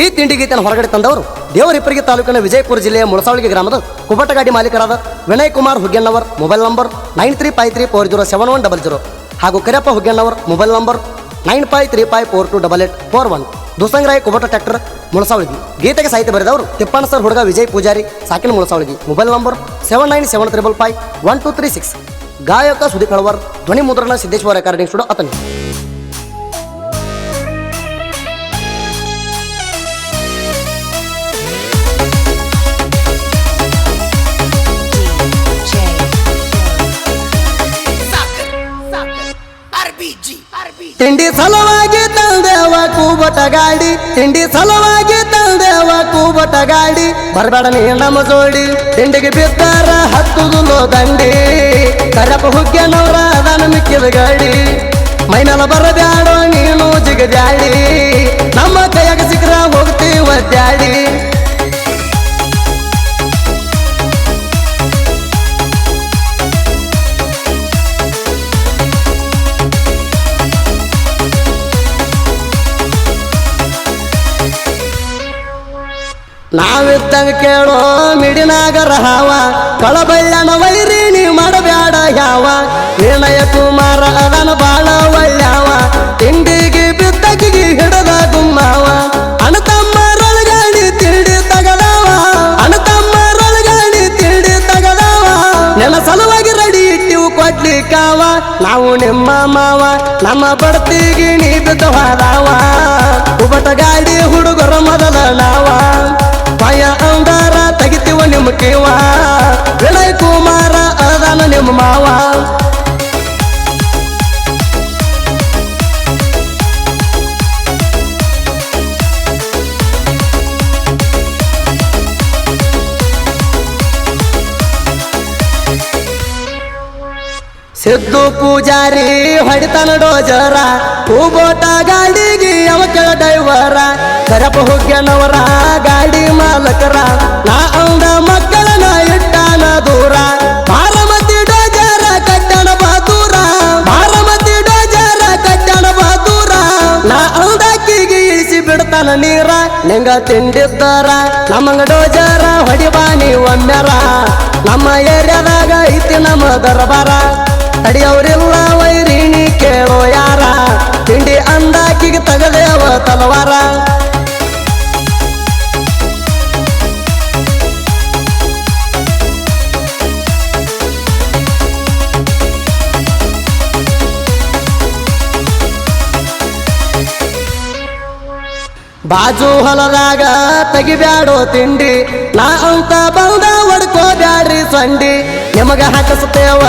ಈ ತಿಂಡಿ ಗೀತೆಯನ್ನು ಹೊರಗಡೆ ತಂದವರು ದೇವರಿಪ್ಪರಿಗೆ ತಾಲೂಕಿನ ವಿಜಯಪುರ ಜಿಲ್ಲೆಯ ಮುಳಸಾವಳಿಗೆ ಗ್ರಾಮದ ಕುಬಟಗಾಡಿ ಮಾಲೀಕರಾದ ವಿನಯ್ ಕುಮಾರ್ ಹುಗ್ಗೆಣ್ಣವರ್ ಮೊಬೈಲ್ ನಂಬರ್ 9353407100 ಹಾಗೂ ಕರಿಯಪ್ಪ ಹುಗ್ಗೆಣ್ಣವರ್ ಮೊಬೈಲ್ ನಂಬರ್ 9535428841. ದೋಸಂಗ್ರಾಯ ಕುಬಟ ಟ್ರ್ಯಾಕ್ಟರ್ ಮುಳಸಾವಳಿಗೆ. ಗೀತೆಗೆ ಸಾಹಿತ್ಯ ಬರೆದವರು ತಿಪ್ಪಣ್ಣ ಸರ್ ಹುಡುಗ ವಿಜಯ್ ಪೂಜಾರಿ ಸಾಕಿನ ಮುಳಸಾವಳಿಗೆ. Mobile number 7973551236. ಗಾಯಕ ಸುದೀಪ್ ಹಳವರ್. ಧ್ವನಿ ಮುದ್ರಣ ಸಿದ್ದೇಶ್ವರ ರೆಕಾರ್ಡಿಂಗ್ ಸ್ಟುಡಿಯೋ ಅತನಿ. ತಿಂಡಿ ಸಲುವಾಗಿ ತಂದೇವ ಕೂಬಟ ಗಾಡಿ, ತಿಂಡಿ ಸಲುವಾಗಿ ತಂದೇವ ಕೂಬಟ ಗಾಡಿ, ಬರಬೇಡ ನೀ ನಮ್ಮ ಜೋಡಿ, ತಿಂಡಿಗೆ ಬಿದ್ದಾರ ಹತ್ತುದು ದಂಡಿ, ಕರಪ ಹುಗ್ಗೆನವರ ಅದನ ಮಿಕ್ಕಿದ ಗಾಡಿ, ಮೈನೆಲ್ಲ ಬರಬ್ಯಾಡೋ ನೀನು ಜಿಗದ್ಯಾಡಿ, ನಮ್ಮ ಕೈಯಾಗ ಸಿಕ್ರ ಹೋಗ್ತೀವ ದ್ಯಾಡಿ. ನಾವಿದ್ದಂಗ ಕೇಳೋ ಮಿಡಿನಾಗರ ಹಾವ, ಕಳಬಳ್ಳನ ವೈರಿ ನೀ ಮಾಡಬ್ಯಾಡ ಯಾವ, ವಿನಯ ಕುಮಾರ ಅದನ ಬಾಳ ಒಳ್ಳ್ಯಾವ, ತಿಂಡಿಗೆ ಬಿದ್ದಗಿಗೆ ಹಿಡದ ಗುಮ್ಮಾವ, ಅಣತಮ್ಮರೊಳಗಾಡಿ ತಿಂಡಿ ತಗದವ, ಅಣತಮ್ಮರೊಳಗಾಡಿ ತಿಂಡಿ ತಗದವ, ನೆನ ಸಲುವಾಗಿ ರೆಡಿ ಇಟ್ಟಿವು ಕೊಡ್ಲಿಕ್ಕಾವ, ನಾವು ನಿಮ್ಮ ಮಾವ ನಮ್ಮ ಬಡ್ತಿಗೆ ನೀ ಬಿದ್ದ ಹೋದಾವ, ಕುಬಟ ಗಾಡಿ ಹುಡುಗರ ಮೊದಲ ನಾವ, ಪಾಯ ಅಂದಾರ ತೆಗಿತೀವ ನಿಮ್ಮ ಕೇವ, ವಿನಯ್ ಕುಮಾರ ಅದನ ನಿಮ್ಮ ಮಾವ. ಸಿದ್ದು ಪೂಜಾರಿ ಹೊಡಿತಾನ ಡೋಜರ, ಕೂಬೋಟ ಗಾಡಿಗೆ ಅವ ಕೆಳ ಡೈವರ, ಕರಪ ಹುಗ್ಗೆನವರ ಗಾಡಿ ಮಾಲಕರ, ನಾ ಅಂದ ಮಕ್ಕಳನ ಇಟ್ಟಾನ ದೂರ, ಬಾರಮತಿ ಡೋಜರ ಕಟ್ಟಣ ಬಹದೂರ, ಬಾರಮತಿ ಡೋಜರ ಕಟ್ಟಣ ಬಹದೂರ, ನಾ ಅಂದಾಕಿಗೆ ಇಳಿಸಿ ಬಿಡ್ತಾನ ನೀರ, ನಿಂಗ ತಿಂಡಿದ್ದಾರ ನಮ್ಮಂಗ ಡೋಜರ ಹೊಡಿಬಾನಿ ಒಮ್ಮೆರ, ನಮ್ಮ ಏರಿಯಾದಾಗ ಐತಿ ನಮ್ಮ ದರ್ಬಾರ, ತಡಿಯವ್ರಿಲ್ಲ ವೈರಿಣಿ ಕೇಳೋ ಯಾರ, ತಿಂಡಿ ಅಂದಾಕಿಗೆ ತಗದೇವ ತಲವಾರ. ಬಾಜು ಹೊಲದಾಗ ತೆಗಿಬ್ಯಾಡೋ ತಿಂಡಿ, ನಾ ಅಂತ ಬಂದ ಹೊಡ್ಕೋ ಬ್ಯಾಡ್ರಿ ಸಂಡಿ, ನಿಮಗ ಹಾಕಸ್ತೇವ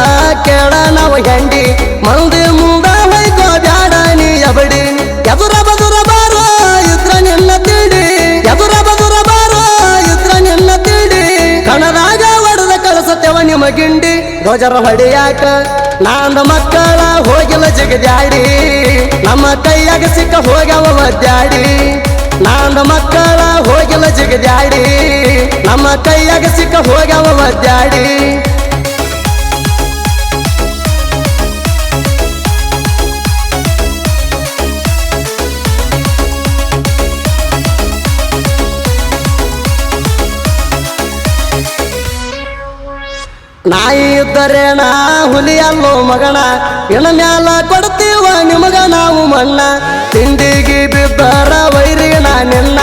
ಕೇಳ ನಾವು ಹೆಂಡಿ, ಮಂದಿ ಮುಂದ ಹೊಯ್ಕೋ ಬ್ಯಾಡ ನೀ ಎಬಡಿ, ಎದುರ ಬದುರ ಬಾರೋ ಇದ್ರ ನಿನ್ನ ತಿಂಡಿ, ಎದುರ ಬದುರ ಬಾರೋ ಇದ್ರ ನಿನ್ನ ತಿಂಡಿ, ಕಣದಾಗ ಹೊಡೆದ ಕಳಿಸತೇವ ನಿಮ್ಮ ಗಿಂಡಿ, ಧ್ವಜರ ಹೊಡಿಯಾಕ ನಾಂದ ಮಕ್ಕಳ ಹೋಗಿಲ್ಲ ಜಿಗದ್ಯಾಡಿ, ನಮ್ಮ ಕೈಯಾಗ ಸಿಕ್ಕ ಹೋಗ್ಯಾವ ಒದ್ದಾಡಿ, ನಾಂದ ಮಕ್ಕಳ ಹೋಗಿಲ್ಲ ಜಿಗದ್ಯಾಡಿ, ನಮ್ಮ ಕೈಯಾಗ ಸಿಕ್ಕ ಹೋಗ್ಯಾವ ಒದ್ದಾಡಿ. ನಾಯಿ ಇದ್ದರೇಣ ಹುಲಿಯಲ್ಲೋ ಮಗಣ, ಇಣ ಮ್ಯಾಲ ಕೊಡ್ತೀವ ನಿಮಗ ನಾವು ಮಣ್ಣ, ತಿಂಡಿಗೆ ಬಿದ್ದರ ವೈರಿನ ನಿನ್ನ,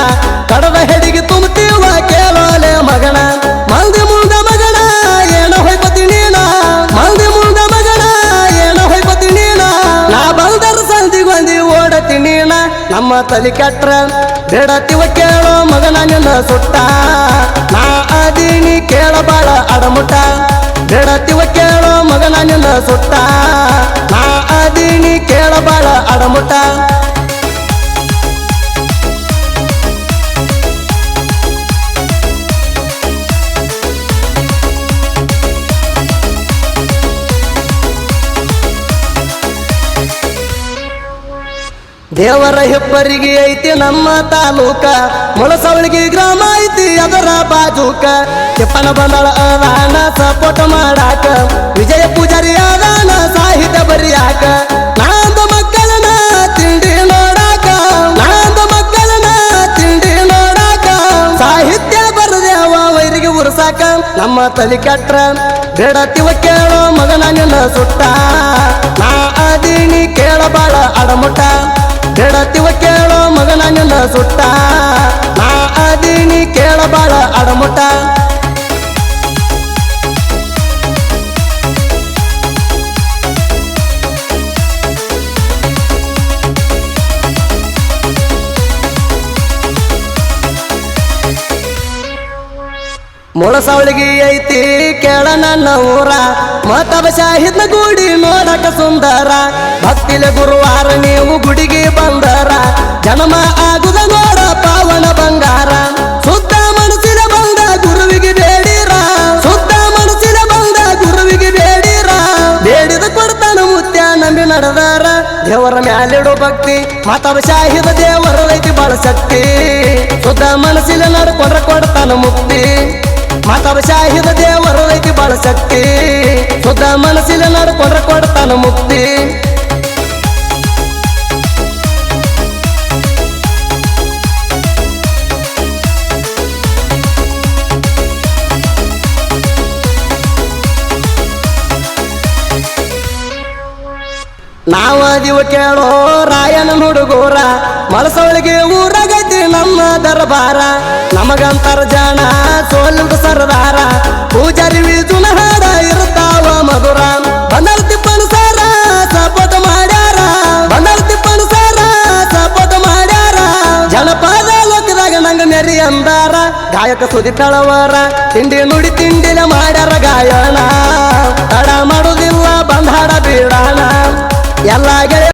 ಕಡದ ಹೆಡಿಗೆ ತುಂಬುತ್ತೀವ ಕೇಳೋಲೆ ಮಗಣ, ಮಂದಿ ಮುಂದ ಮಗಣ ಏನ ಹೊಯ್ಪತಿ ನೀನ, ಮಂದಿ ಮುಂದ ಮಗಣ ಏನ ಹೊಯ್ಪತಿ ನೀನ, ನಾ ಬಂದರ ಸಂದಿಗೊಂದಿ ಓಡತಿ ನೀನ, ನಮ್ಮ ತಲಿ ಕೆಟ್ರ ಬಿಡತಿವ ಕೇಳೋ ಮಗನ ನಿನ್ನ ಸುಟ್ಟ, ನಾ ಅದೀನಿ ಕೇಳ ಬಾಳ ಅಡಮುಟ, ಬಿಡತಿವ ಕೇಳೋ ಮಗನ ನಿನ್ನ ಸುಟ್ಟ, ನಾ ಅದೀನಿ ಕೇಳ ಬಾಳ ಅಡಮುಟ. ದೇವರ ಹೆಬ್ಬರಿಗೆ ಐತಿ ನಮ್ಮ ತಾಲೂಕ, ಮುಳಸವಳಿಗೆ ಗ್ರಾಮ ಐತಿ ಅದರ ಬಾಜೂಕ, ತಿಪ್ಪನ ಬಂದಳ ಅದಾನ ಸಪೋಟ ಮಾಡಾಕ, ವಿಜಯ ಪೂಜಾರಿ ಅದಾನ ಸಾಹಿತ್ಯ ಬರಿಯಾಕ, ನಾಂದ ಮಕ್ಕಳನ ತಿಂಡಿ ನೋಡಾಕ, ನಾಂದ ಮಕ್ಕಳನ ತಿಂಡಿ ನೋಡಾಕ. ನಮ್ಮ ತಲಿ ಕೆಟ್ರ ಬೇಡತಿವ ಕೇಳೋ ಮಗನ ನಿನ್ನ ಸುಟ್ಟ ನಾ ಅದೀನಿ ಕೇಳಬಾಳ ಅಡಮುಟ ಬೇಡತಿವ ಕೇಳೋ ಮಗನ ನಿನ್ನ ಸುಟ್ಟ ನಾ ಅದೀನಿ ಕೇಳಬಾಳ ಅಡಮುಟ ಮುಳಸವಳಿಗೆ ಐತಿ ಕೇಳ ನನ್ನ ಊರ ಮತವ ಶಾಹಿದ್ನ ಗುಡಿ ನೋಡಕ ಸುಂದರ ಭಕ್ತಿಲೆ ಗುರುವಾರ ನೀವು ಗುಡಿಗೆ ಬಂದರ ಜನ್ಮ ಆಗುದ ನೋಡ ಪಾವನ ಬಂಗಾರ ಸುತ್ತ ಮನಸ್ಸಿನ ಬಂದ ಗುರುವಿಗೆ ಬೇಡಿರ ಸುತ್ತ ಮನಸ್ಸಿನ ಬಂದ ಗುರುವಿಗೆ ಬೇಡಿರ ಬೇಡಿದ ಕೊಡ್ತಾನ ಮುತ್ಯ ನಂಬಿ ನಡೆದಾರ ದೇವರ ಮ್ಯಾಲಿಡು ಭಕ್ತಿ ಮತವ ಶಾಹಿದ ದೇವರ ಐತಿ ಬಾಳ ಶಕ್ತಿ ಸುತ್ತ ಮನಸ್ಸಿನ ನಡ್ಕೊಂಡ್ರ ಕೊಡ್ತಾನ ಮುಕ್ತಿ ಮಾತಾವ ಶಾಹಿದ ದೇವರ ಐತಿ ಬಾಳ ಶಕ್ತಿ ಶುದ್ಧ ಮನಸ್ಸಿನ ನಡ್ಕೊಂಡ್ರ ಕೊಡ್ತಾನ ಮುಕ್ತಿ ನಾವದಿವ ಕೇಳೋ ರಾಯನ ಹುಡುಗೂರ ಮಳಸವಳಿಗೆ ಊರಾಗೈತಿ ನಮ್ಮ ದರ್ಬಾರ ನಮಗಂತರ ಜನ ಸೋಲಿದ ಸರದಾರ ಪೂಜಾರಿ ವಿಜುನ ಹಾಡ ಇರ್ತಾವ ಮಧುರ ಬಂದರ್ತಿ ಪಣಸಾರ ಸಪೋಟ ಮಾಡ್ಯಾರ ಬಂದರ್ತಿ ಪಣಸಾರ ಸಪೋಟ ಮಾಡ್ಯಾರ ಜನಪದ ಲೋಕದಾಗ ನಂಗ ಮೆರಿ ಅಂದಾರ ಗಾಯಕ ಸುದಿ ತಳವರ ತಿಂಡಿ ನುಡಿ ತಿಂಡಿನ ಮಾಡ್ಯಾರ ಗಾಯನ ತಡ ಮಾಡುದಿಲ್ಲ ಬಂದಾಡ ಬೀಡಾಣ ಎಲ್ಲ